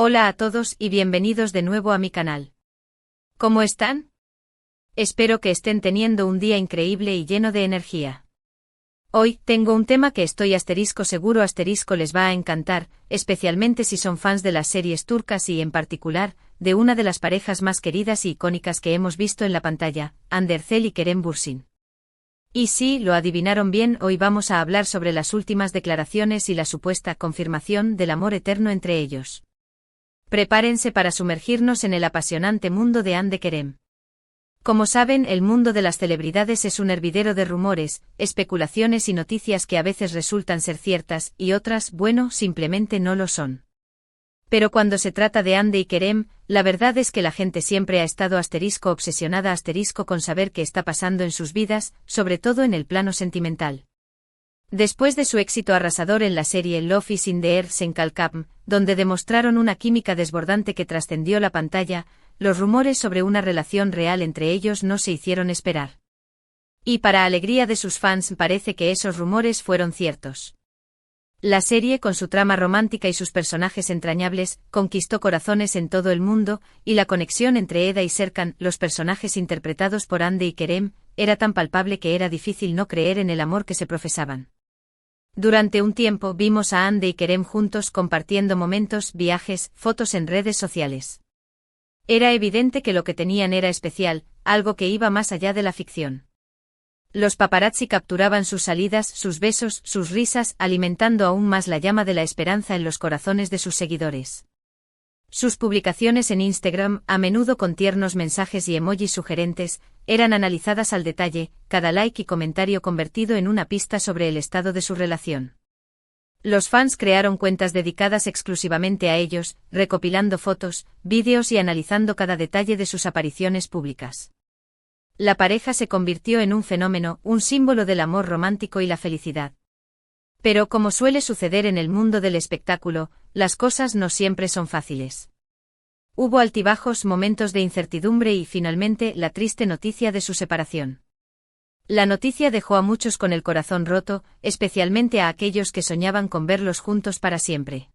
Hola a todos y bienvenidos de nuevo a mi canal. ¿Cómo están? Espero que estén teniendo un día increíble y lleno de energía. Hoy tengo un tema que estoy seguro les va a encantar, especialmente si son fans de las series turcas y en particular, de una de las parejas más queridas y icónicas que hemos visto en la pantalla, Hande Erçel y Kerem Bürsin. Y sí, lo adivinaron bien, hoy vamos a hablar sobre las últimas declaraciones y la supuesta confirmación del amor eterno entre ellos. Prepárense para sumergirnos en el apasionante mundo de Hande Kerem. Como saben, el mundo de las celebridades es un hervidero de rumores, especulaciones y noticias que a veces resultan ser ciertas y otras, bueno, simplemente no lo son. Pero cuando se trata de Hande y Kerem, la verdad es que la gente siempre ha estado obsesionada con saber qué está pasando en sus vidas, sobre todo en el plano sentimental. Después de su éxito arrasador en la serie Love is in the Air Senkalkapm, donde demostraron una química desbordante que trascendió la pantalla, los rumores sobre una relación real entre ellos no se hicieron esperar. Y para alegría de sus fans parece que esos rumores fueron ciertos. La serie, con su trama romántica y sus personajes entrañables, conquistó corazones en todo el mundo, y la conexión entre Eda y Serkan, los personajes interpretados por Hande y Kerem, era tan palpable que era difícil no creer en el amor que se profesaban. Durante un tiempo vimos a Hande y Kerem juntos compartiendo momentos, viajes, fotos en redes sociales. Era evidente que lo que tenían era especial, algo que iba más allá de la ficción. Los paparazzi capturaban sus salidas, sus besos, sus risas, alimentando aún más la llama de la esperanza en los corazones de sus seguidores. Sus publicaciones en Instagram, a menudo con tiernos mensajes y emojis sugerentes, eran analizadas al detalle, cada like y comentario convertido en una pista sobre el estado de su relación. Los fans crearon cuentas dedicadas exclusivamente a ellos, recopilando fotos, vídeos y analizando cada detalle de sus apariciones públicas. La pareja se convirtió en un fenómeno, un símbolo del amor romántico y la felicidad. Pero como suele suceder en el mundo del espectáculo, las cosas no siempre son fáciles. Hubo altibajos, momentos de incertidumbre y finalmente la triste noticia de su separación. La noticia dejó a muchos con el corazón roto, especialmente a aquellos que soñaban con verlos juntos para siempre.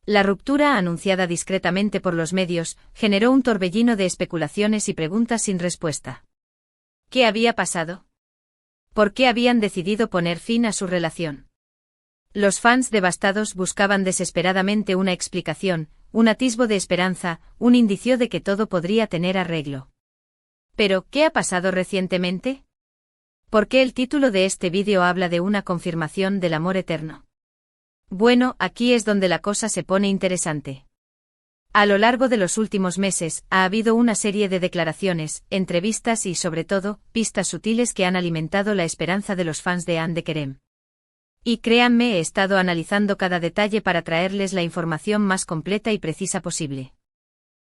La ruptura, anunciada discretamente por los medios, generó un torbellino de especulaciones y preguntas sin respuesta. ¿Qué había pasado? ¿Por qué habían decidido poner fin a su relación? Los fans devastados buscaban desesperadamente una explicación, un atisbo de esperanza, un indicio de que todo podría tener arreglo. Pero, ¿qué ha pasado recientemente? ¿Por qué el título de este vídeo habla de una confirmación del amor eterno? Bueno, aquí es donde la cosa se pone interesante. A lo largo de los últimos meses, ha habido una serie de declaraciones, entrevistas y, sobre todo, pistas sutiles que han alimentado la esperanza de los fans de Hande Kerem. Y créanme, he estado analizando cada detalle para traerles la información más completa y precisa posible.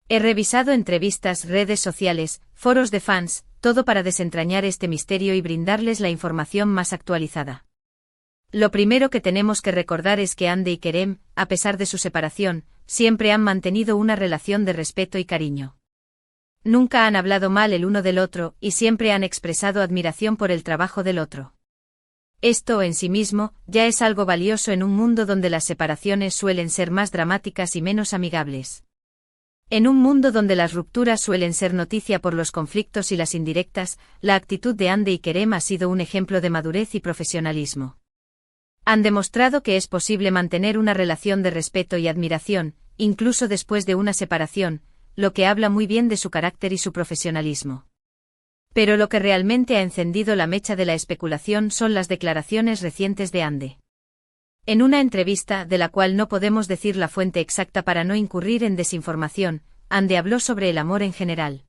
He revisado entrevistas, redes sociales, foros de fans, todo para desentrañar este misterio y brindarles la información más actualizada. Lo primero que tenemos que recordar es que Hande y Kerem, a pesar de su separación, siempre han mantenido una relación de respeto y cariño. Nunca han hablado mal el uno del otro y siempre han expresado admiración por el trabajo del otro. Esto en sí mismo ya es algo valioso en un mundo donde las separaciones suelen ser más dramáticas y menos amigables. En un mundo donde las rupturas suelen ser noticia por los conflictos y las indirectas, la actitud de Hande y Kerem ha sido un ejemplo de madurez y profesionalismo. Han demostrado que es posible mantener una relación de respeto y admiración, incluso después de una separación, lo que habla muy bien de su carácter y su profesionalismo. Pero lo que realmente ha encendido la mecha de la especulación son las declaraciones recientes de Hande. En una entrevista, de la cual no podemos decir la fuente exacta para no incurrir en desinformación, Hande habló sobre el amor en general.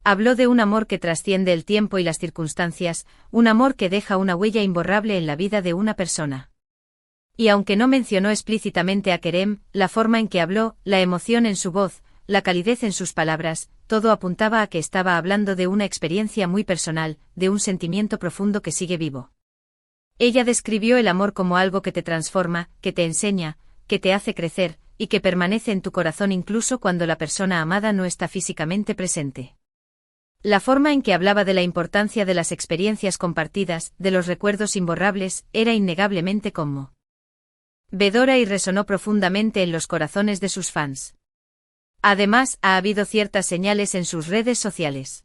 Habló de un amor que trasciende el tiempo y las circunstancias, un amor que deja una huella imborrable en la vida de una persona. Y aunque no mencionó explícitamente a Kerem, la forma en que habló, la emoción en su voz, la calidez en sus palabras, todo apuntaba a que estaba hablando de una experiencia muy personal, de un sentimiento profundo que sigue vivo. Ella describió el amor como algo que te transforma, que te enseña, que te hace crecer, y que permanece en tu corazón incluso cuando la persona amada no está físicamente presente. La forma en que hablaba de la importancia de las experiencias compartidas, de los recuerdos imborrables, era innegablemente conmovedora. conmovedora y resonó profundamente en los corazones de sus fans. Además, ha habido ciertas señales en sus redes sociales.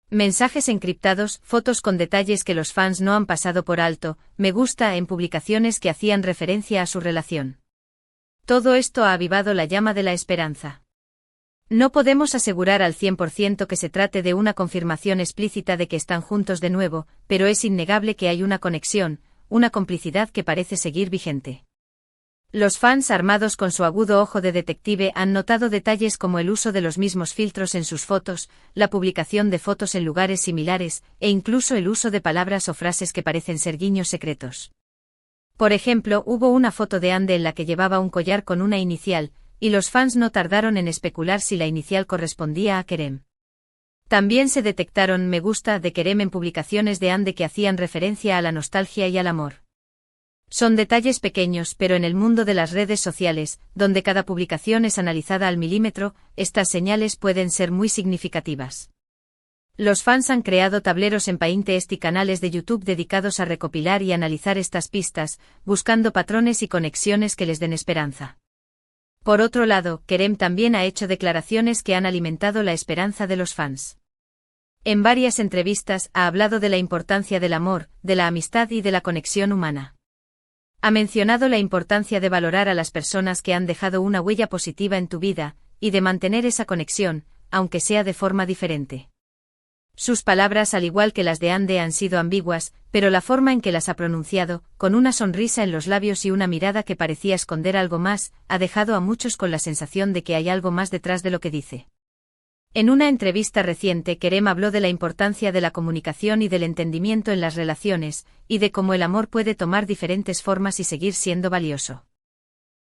Mensajes encriptados, fotos con detalles que los fans no han pasado por alto, me gusta en publicaciones que hacían referencia a su relación. Todo esto ha avivado la llama de la esperanza. No podemos asegurar al 100% que se trate de una confirmación explícita de que están juntos de nuevo, pero es innegable que hay una conexión, una complicidad que parece seguir vigente. Los fans armados con su agudo ojo de detective han notado detalles como el uso de los mismos filtros en sus fotos, la publicación de fotos en lugares similares, e incluso el uso de palabras o frases que parecen ser guiños secretos. Por ejemplo, hubo una foto de Ande en la que llevaba un collar con una inicial, y los fans no tardaron en especular si la inicial correspondía a Kerem. También se detectaron me gusta de Kerem en publicaciones de Ande que hacían referencia a la nostalgia y al amor. Son detalles pequeños, pero en el mundo de las redes sociales, donde cada publicación es analizada al milímetro, estas señales pueden ser muy significativas. Los fans han creado tableros en Pinterest y canales de YouTube dedicados a recopilar y analizar estas pistas, buscando patrones y conexiones que les den esperanza. Por otro lado, Kerem también ha hecho declaraciones que han alimentado la esperanza de los fans. En varias entrevistas ha hablado de la importancia del amor, de la amistad y de la conexión humana. Ha mencionado la importancia de valorar a las personas que han dejado una huella positiva en tu vida, y de mantener esa conexión, aunque sea de forma diferente. Sus palabras, al igual que las de Ande, han sido ambiguas, pero la forma en que las ha pronunciado, con una sonrisa en los labios y una mirada que parecía esconder algo más, ha dejado a muchos con la sensación de que hay algo más detrás de lo que dice. En una entrevista reciente, Kerem habló de la importancia de la comunicación y del entendimiento en las relaciones, y de cómo el amor puede tomar diferentes formas y seguir siendo valioso.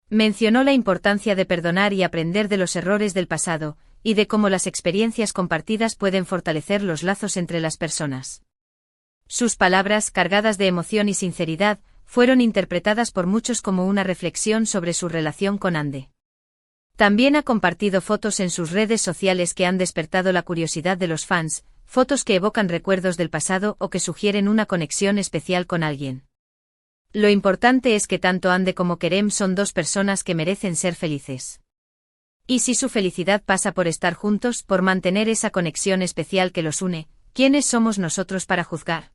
Mencionó la importancia de perdonar y aprender de los errores del pasado, y de cómo las experiencias compartidas pueden fortalecer los lazos entre las personas. Sus palabras, cargadas de emoción y sinceridad, fueron interpretadas por muchos como una reflexión sobre su relación con Ande. También ha compartido fotos en sus redes sociales que han despertado la curiosidad de los fans, fotos que evocan recuerdos del pasado o que sugieren una conexión especial con alguien. Lo importante es que tanto Ande como Kerem son dos personas que merecen ser felices. Y si su felicidad pasa por estar juntos, por mantener esa conexión especial que los une, ¿quiénes somos nosotros para juzgar?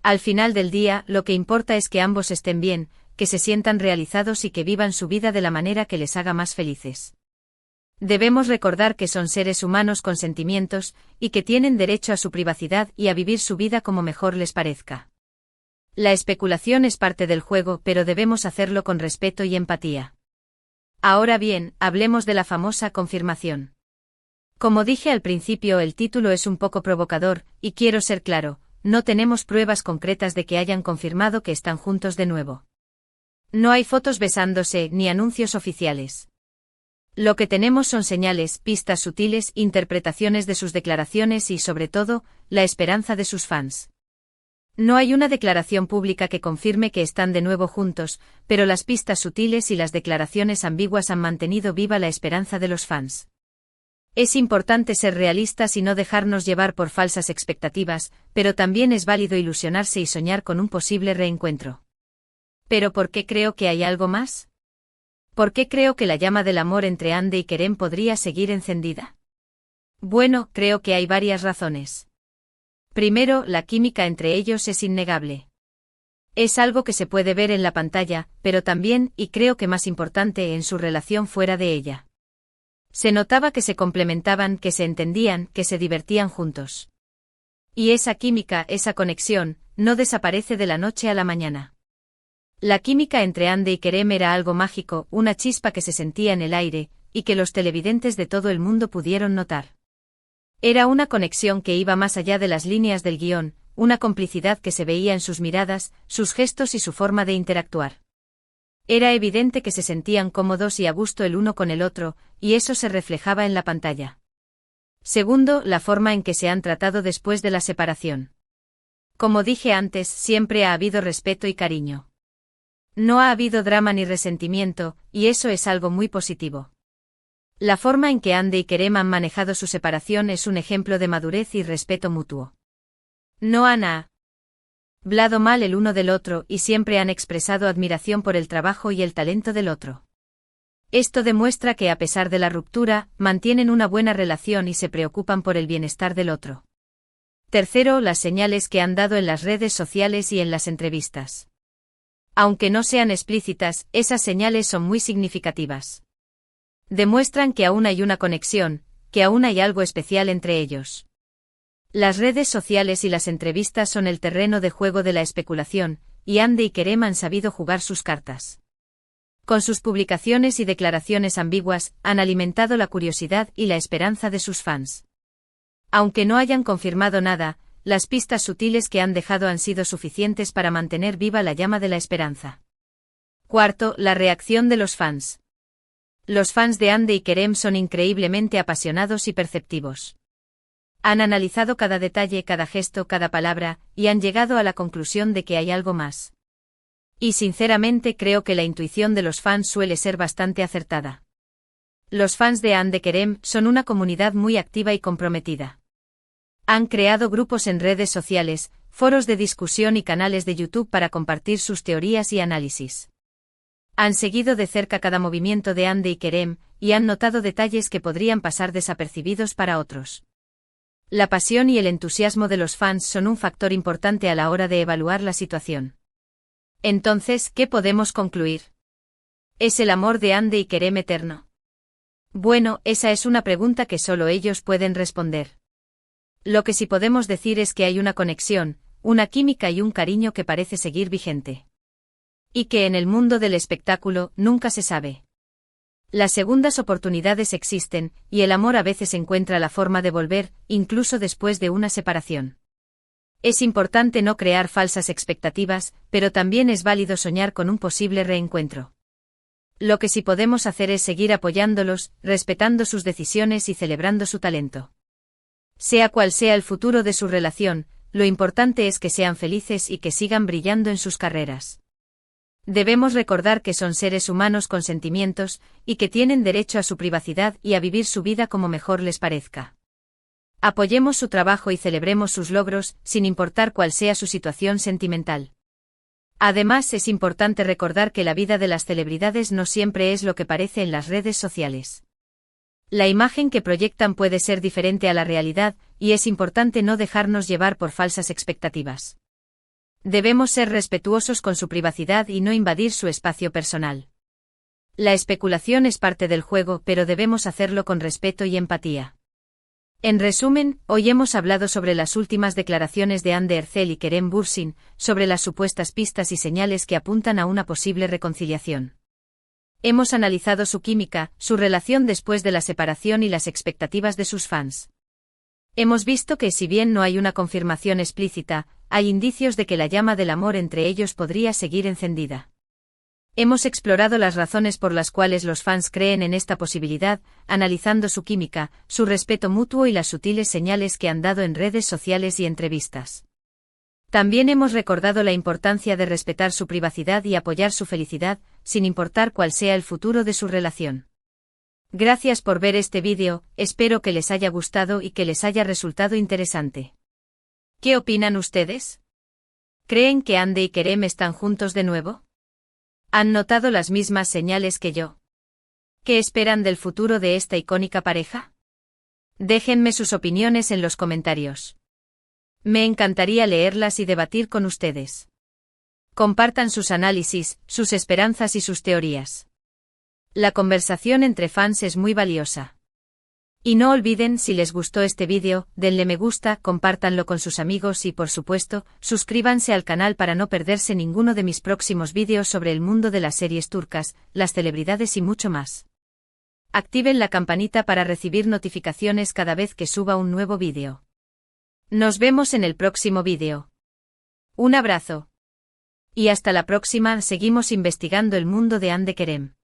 Al final del día, lo que importa es que ambos estén bien, que se sientan realizados y que vivan su vida de la manera que les haga más felices. Debemos recordar que son seres humanos con sentimientos, y que tienen derecho a su privacidad y a vivir su vida como mejor les parezca. La especulación es parte del juego, pero debemos hacerlo con respeto y empatía. Ahora bien, hablemos de la famosa confirmación. Como dije al principio, el título es un poco provocador, y quiero ser claro, no tenemos pruebas concretas de que hayan confirmado que están juntos de nuevo. No hay fotos besándose ni anuncios oficiales. Lo que tenemos son señales, pistas sutiles, interpretaciones de sus declaraciones y, sobre todo, la esperanza de sus fans. No hay una declaración pública que confirme que están de nuevo juntos, pero las pistas sutiles y las declaraciones ambiguas han mantenido viva la esperanza de los fans. Es importante ser realistas y no dejarnos llevar por falsas expectativas, pero también es válido ilusionarse y soñar con un posible reencuentro. ¿Pero por qué creo que hay algo más? ¿Por qué creo que la llama del amor entre Ande y Kerem podría seguir encendida? Bueno, creo que hay varias razones. Primero, la química entre ellos es innegable. Es algo que se puede ver en la pantalla, pero también, y creo que más importante, en su relación fuera de ella. Se notaba que se complementaban, que se entendían, que se divertían juntos. Y esa química, esa conexión, no desaparece de la noche a la mañana. La química entre Ande y Kerem era algo mágico, una chispa que se sentía en el aire, y que los televidentes de todo el mundo pudieron notar. Era una conexión que iba más allá de las líneas del guión, una complicidad que se veía en sus miradas, sus gestos y su forma de interactuar. Era evidente que se sentían cómodos y a gusto el uno con el otro, y eso se reflejaba en la pantalla. Segundo, la forma en que se han tratado después de la separación. Como dije antes, siempre ha habido respeto y cariño. No ha habido drama ni resentimiento, y eso es algo muy positivo. La forma en que Ande y Kerem han manejado su separación es un ejemplo de madurez y respeto mutuo. No han hablado mal el uno del otro y siempre han expresado admiración por el trabajo y el talento del otro. Esto demuestra que a pesar de la ruptura, mantienen una buena relación y se preocupan por el bienestar del otro. Tercero, las señales que han dado en las redes sociales y en las entrevistas. Aunque no sean explícitas, esas señales son muy significativas. Demuestran que aún hay una conexión, que aún hay algo especial entre ellos. Las redes sociales y las entrevistas son el terreno de juego de la especulación, y Hande y Kerem han sabido jugar sus cartas. Con sus publicaciones y declaraciones ambiguas, han alimentado la curiosidad y la esperanza de sus fans. Aunque no hayan confirmado nada, las pistas sutiles que han dejado han sido suficientes para mantener viva la llama de la esperanza. Cuarto, la reacción de los fans. Los fans de Hande y Kerem son increíblemente apasionados y perceptivos. Han analizado cada detalle, cada gesto, cada palabra, y han llegado a la conclusión de que hay algo más. Y sinceramente creo que la intuición de los fans suele ser bastante acertada. Los fans de Hande Kerem son una comunidad muy activa y comprometida. Han creado grupos en redes sociales, foros de discusión y canales de YouTube para compartir sus teorías y análisis. Han seguido de cerca cada movimiento de Hande y Kerem, y han notado detalles que podrían pasar desapercibidos para otros. La pasión y el entusiasmo de los fans son un factor importante a la hora de evaluar la situación. Entonces, ¿qué podemos concluir? ¿Es el amor de Hande y Kerem eterno? Bueno, esa es una pregunta que solo ellos pueden responder. Lo que sí podemos decir es que hay una conexión, una química y un cariño que parece seguir vigente. Y que en el mundo del espectáculo nunca se sabe. Las segundas oportunidades existen, y el amor a veces encuentra la forma de volver, incluso después de una separación. Es importante no crear falsas expectativas, pero también es válido soñar con un posible reencuentro. Lo que sí podemos hacer es seguir apoyándolos, respetando sus decisiones y celebrando su talento. Sea cual sea el futuro de su relación, lo importante es que sean felices y que sigan brillando en sus carreras. Debemos recordar que son seres humanos con sentimientos, y que tienen derecho a su privacidad y a vivir su vida como mejor les parezca. Apoyemos su trabajo y celebremos sus logros, sin importar cuál sea su situación sentimental. Además, es importante recordar que la vida de las celebridades no siempre es lo que parece en las redes sociales. La imagen que proyectan puede ser diferente a la realidad, y es importante no dejarnos llevar por falsas expectativas. Debemos ser respetuosos con su privacidad y no invadir su espacio personal. La especulación es parte del juego, pero debemos hacerlo con respeto y empatía. En resumen, hoy hemos hablado sobre las últimas declaraciones de Hande Erçel y Kerem Bürsin, sobre las supuestas pistas y señales que apuntan a una posible reconciliación. Hemos analizado su química, su relación después de la separación y las expectativas de sus fans. Hemos visto que si bien no hay una confirmación explícita, hay indicios de que la llama del amor entre ellos podría seguir encendida. Hemos explorado las razones por las cuales los fans creen en esta posibilidad, analizando su química, su respeto mutuo y las sutiles señales que han dado en redes sociales y entrevistas. También hemos recordado la importancia de respetar su privacidad y apoyar su felicidad, sin importar cuál sea el futuro de su relación. Gracias por ver este vídeo, espero que les haya gustado y que les haya resultado interesante. ¿Qué opinan ustedes? ¿Creen que Hande y Kerem están juntos de nuevo? ¿Han notado las mismas señales que yo? ¿Qué esperan del futuro de esta icónica pareja? Déjenme sus opiniones en los comentarios. Me encantaría leerlas y debatir con ustedes. Compartan sus análisis, sus esperanzas y sus teorías. La conversación entre fans es muy valiosa. Y no olviden, si les gustó este vídeo, denle me gusta, compártanlo con sus amigos y por supuesto, suscríbanse al canal para no perderse ninguno de mis próximos vídeos sobre el mundo de las series turcas, las celebridades y mucho más. Activen la campanita para recibir notificaciones cada vez que suba un nuevo vídeo. Nos vemos en el próximo vídeo. Un abrazo. Y hasta la próxima, seguimos investigando el mundo de Hande Kerem.